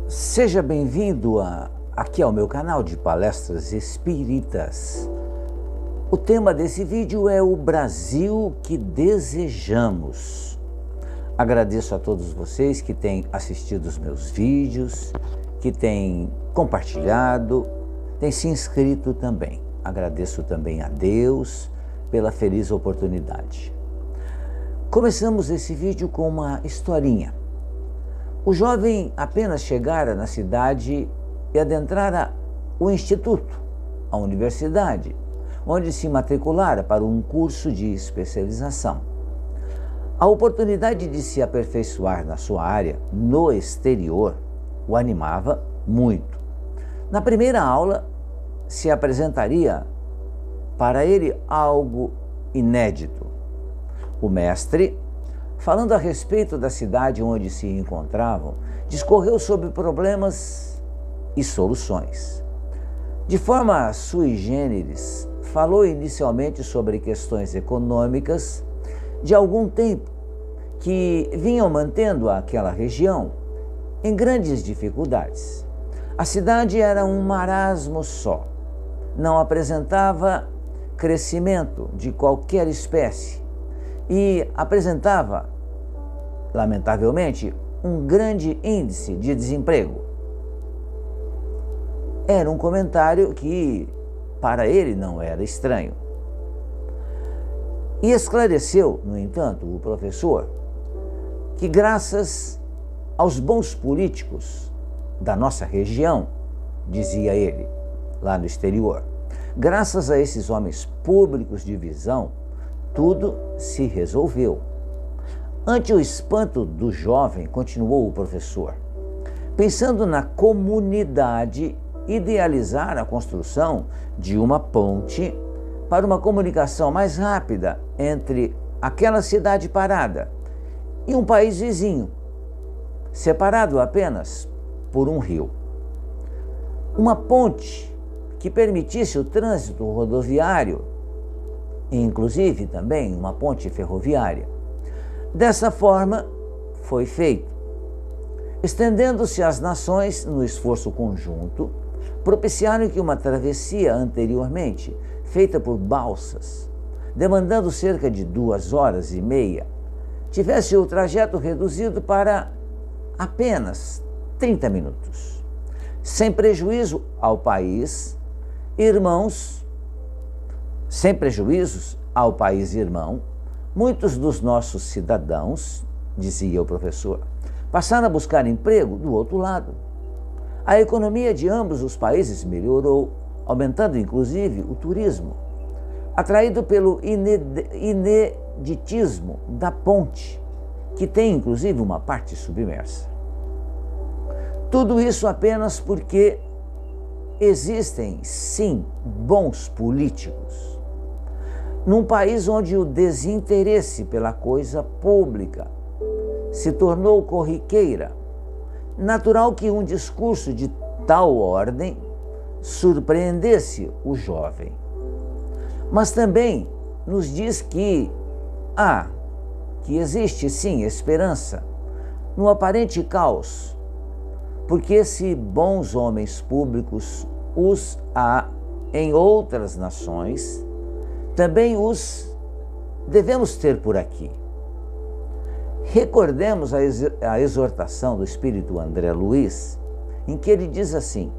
Seja bem-vindo aqui ao meu canal de palestras espíritas. O tema desse vídeo é o Brasil que desejamos. Agradeço a todos vocês que têm assistido os meus vídeos, que têm compartilhado, têm se inscrito também. Agradeço também a Deus pela feliz oportunidade. Começamos esse vídeo com uma historinha. O jovem apenas chegara na cidade e adentrara o instituto, a universidade, onde se matriculara para um curso de especialização. A oportunidade de se aperfeiçoar na sua área, no exterior, o animava muito. Na primeira aula, se apresentaria para ele algo inédito. O mestre, falando a respeito da cidade onde se encontravam, discorreu sobre problemas e soluções. De forma sui generis, falou inicialmente sobre questões econômicas de algum tempo que vinham mantendo aquela região em grandes dificuldades. A cidade era um marasmo só, não apresentava crescimento de qualquer espécie e apresentava, lamentavelmente, um grande índice de desemprego. Era um comentário que, para ele, não era estranho. E esclareceu, no entanto, o professor, que graças aos bons políticos da nossa região, dizia ele, lá no exterior, graças a esses homens públicos de visão, tudo se resolveu. Ante o espanto do jovem, continuou o professor, pensando na comunidade, idealizar a construção de uma ponte para uma comunicação mais rápida entre aquela cidade parada e um país vizinho, separado apenas por um rio. Uma ponte que permitisse o trânsito rodoviário e, inclusive, também uma ponte ferroviária. Dessa forma, foi feito, estendendo-se as nações no esforço conjunto, propiciaram que uma travessia anteriormente feita por balsas, demandando cerca de 2 horas e meia, tivesse o trajeto reduzido para apenas 30 minutos, sem prejuízo ao país, sem prejuízos ao país irmão. Muitos dos nossos cidadãos, dizia o professor, passaram a buscar emprego do outro lado. A economia de ambos os países melhorou, aumentando inclusive o turismo, atraído pelo ineditismo da ponte, que tem inclusive uma parte submersa. Tudo isso apenas porque existem, sim, bons políticos. Num país onde o desinteresse pela coisa pública se tornou corriqueira, natural que um discurso de tal ordem surpreendesse o jovem. Mas também nos diz que existe sim esperança no aparente caos, porque se bons homens públicos os há em outras nações, também os devemos ter por aqui. Recordemos a exortação do espírito André Luiz, em que ele diz assim: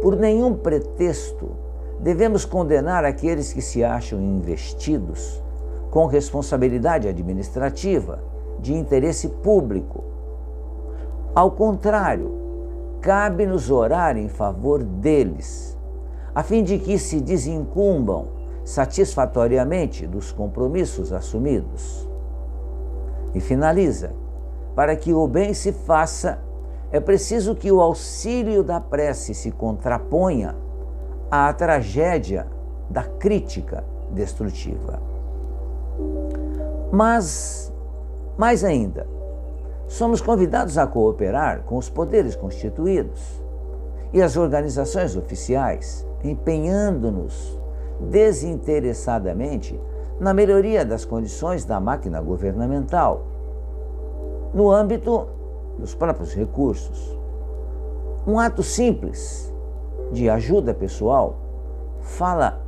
por nenhum pretexto devemos condenar aqueles que se acham investidos com responsabilidade administrativa de interesse público. Ao contrário, cabe-nos orar em favor deles, a fim de que se desincumbam satisfatoriamente dos compromissos assumidos. E finaliza: para que o bem se faça, é preciso que o auxílio da prece se contraponha à tragédia da crítica destrutiva. Mas, mais ainda, somos convidados a cooperar com os poderes constituídos e as organizações oficiais, empenhando-nos desinteressadamente na melhoria das condições da máquina governamental, no âmbito dos próprios recursos, Um ato simples de ajuda pessoal fala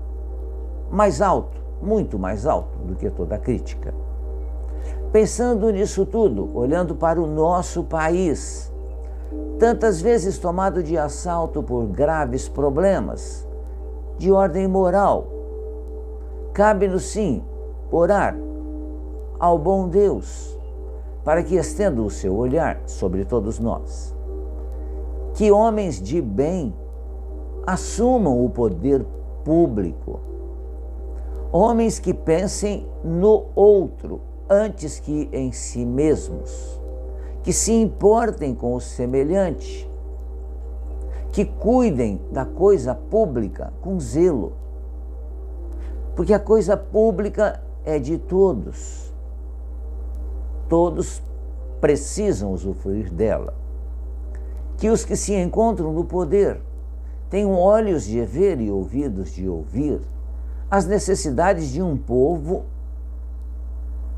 mais alto, muito mais alto do que toda crítica. Pensando nisso tudo, olhando para o nosso país, tantas vezes tomado de assalto por graves problemas de ordem moral, cabe-nos sim orar ao bom Deus para que estenda o seu olhar sobre todos nós. Que homens de bem assumam o poder público. Homens que pensem no outro antes que em si mesmos. Que se importem com o semelhante. Que cuidem da coisa pública com zelo. Porque a coisa pública é de todos. Todos precisam usufruir dela. Que os que se encontram no poder tenham olhos de ver e ouvidos de ouvir as necessidades de um povo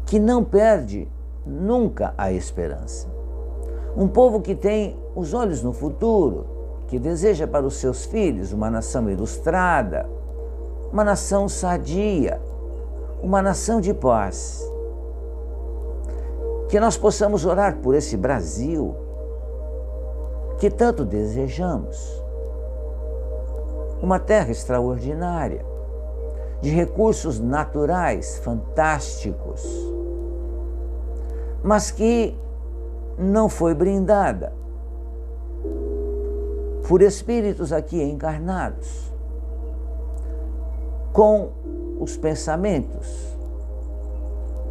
que não perde nunca a esperança. Um povo que tem os olhos no futuro, que deseja para os seus filhos uma nação ilustrada, uma nação sadia, uma nação de paz. Que nós possamos orar por esse Brasil que tanto desejamos. Uma terra extraordinária, de recursos naturais fantásticos, mas que não foi brindada por espíritos aqui encarnados, com os pensamentos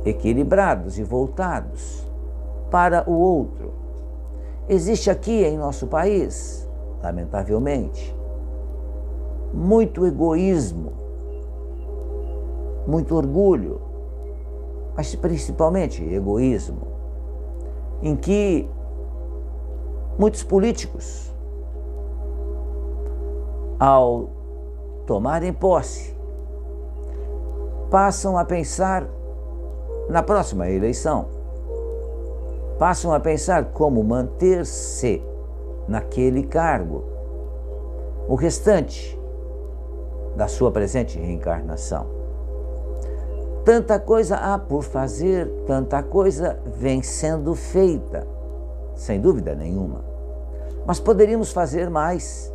equilibrados e voltados para o outro. Existe aqui em nosso país, lamentavelmente, muito egoísmo, muito orgulho, mas principalmente egoísmo, em que muitos políticos, ao tomarem posse, passam a pensar na próxima eleição, passam a pensar como manter-se naquele cargo o restante da sua presente reencarnação. Tanta coisa há por fazer, tanta coisa vem sendo feita, sem dúvida nenhuma. Mas poderíamos fazer mais.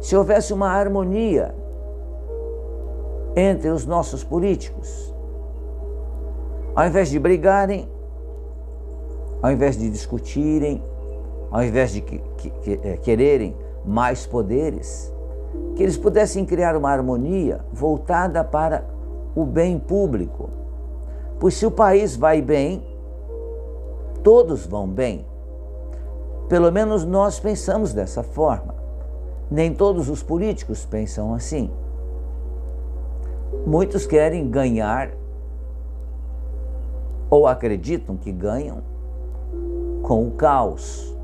Se houvesse uma harmonia entre os nossos políticos, ao invés de brigarem, ao invés de discutirem, ao invés de quererem mais poderes, que eles pudessem criar uma harmonia voltada para o bem público. Pois se o país vai bem, todos vão bem. Pelo menos nós pensamos dessa forma. Nem todos os políticos pensam assim. Muitos querem ganhar ou acreditam que ganham com o caos,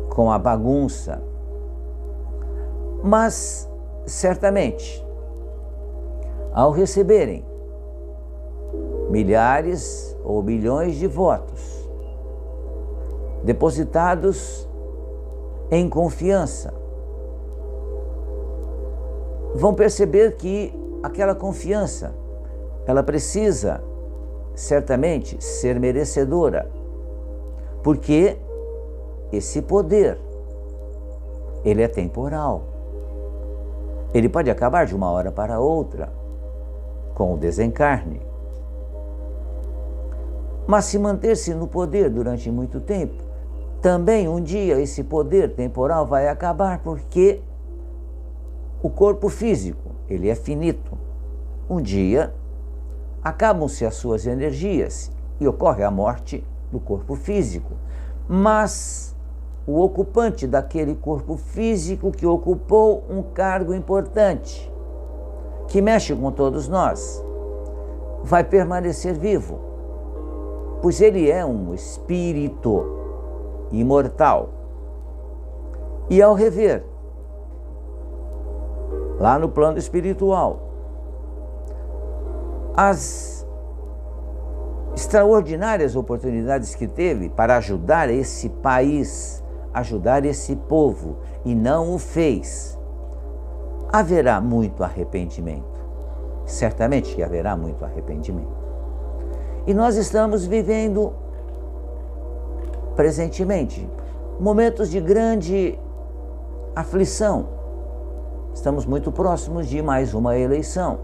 com a bagunça. Mas, certamente, ao receberem milhares ou milhões de votos depositados em confiança, vão perceber que aquela confiança, ela precisa certamente ser merecedora, porque esse poder, ele é temporal. Ele pode acabar de uma hora para outra, com o desencarne. Mas se manter-se no poder durante muito tempo, também um dia esse poder temporal vai acabar, porque o corpo físico, ele é finito. Um dia acabam-se as suas energias e ocorre a morte do corpo físico. Mas o ocupante daquele corpo físico que ocupou um cargo importante, que mexe com todos nós, vai permanecer vivo, pois ele é um espírito imortal. E ao rever, lá no plano espiritual, as extraordinárias oportunidades que teve para ajudar esse país ajudar esse povo e não o fez, haverá muito arrependimento. Certamente que haverá muito arrependimento. E nós estamos vivendo presentemente momentos de grande aflição. Estamos muito próximos de mais uma eleição.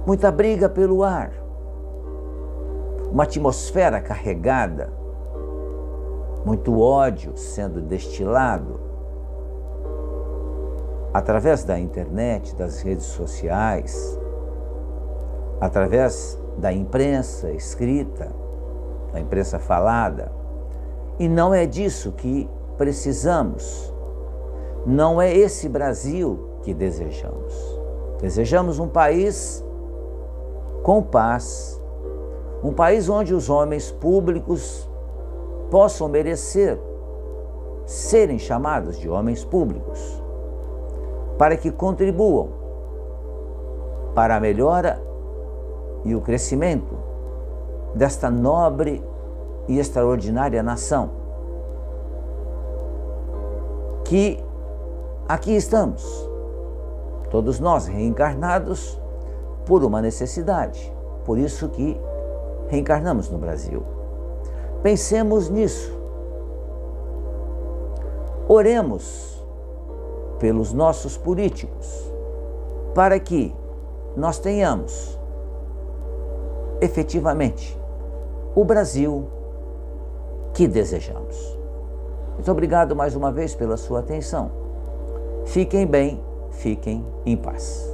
Muita briga pelo ar. Uma atmosfera carregada. Muito ódio sendo destilado através da internet, das redes sociais, através da imprensa escrita, da imprensa falada. E não é disso que precisamos. Não é esse Brasil que desejamos. Desejamos um país com paz, um país onde os homens públicos possam merecer serem chamados de homens públicos, para que contribuam para a melhora e o crescimento desta nobre e extraordinária nação, que aqui estamos, todos nós reencarnados por uma necessidade, por isso que reencarnamos no Brasil. Pensemos nisso. Oremos pelos nossos políticos, para que nós tenhamos efetivamente o Brasil que desejamos. Muito obrigado mais uma vez pela sua atenção. Fiquem bem, fiquem em paz.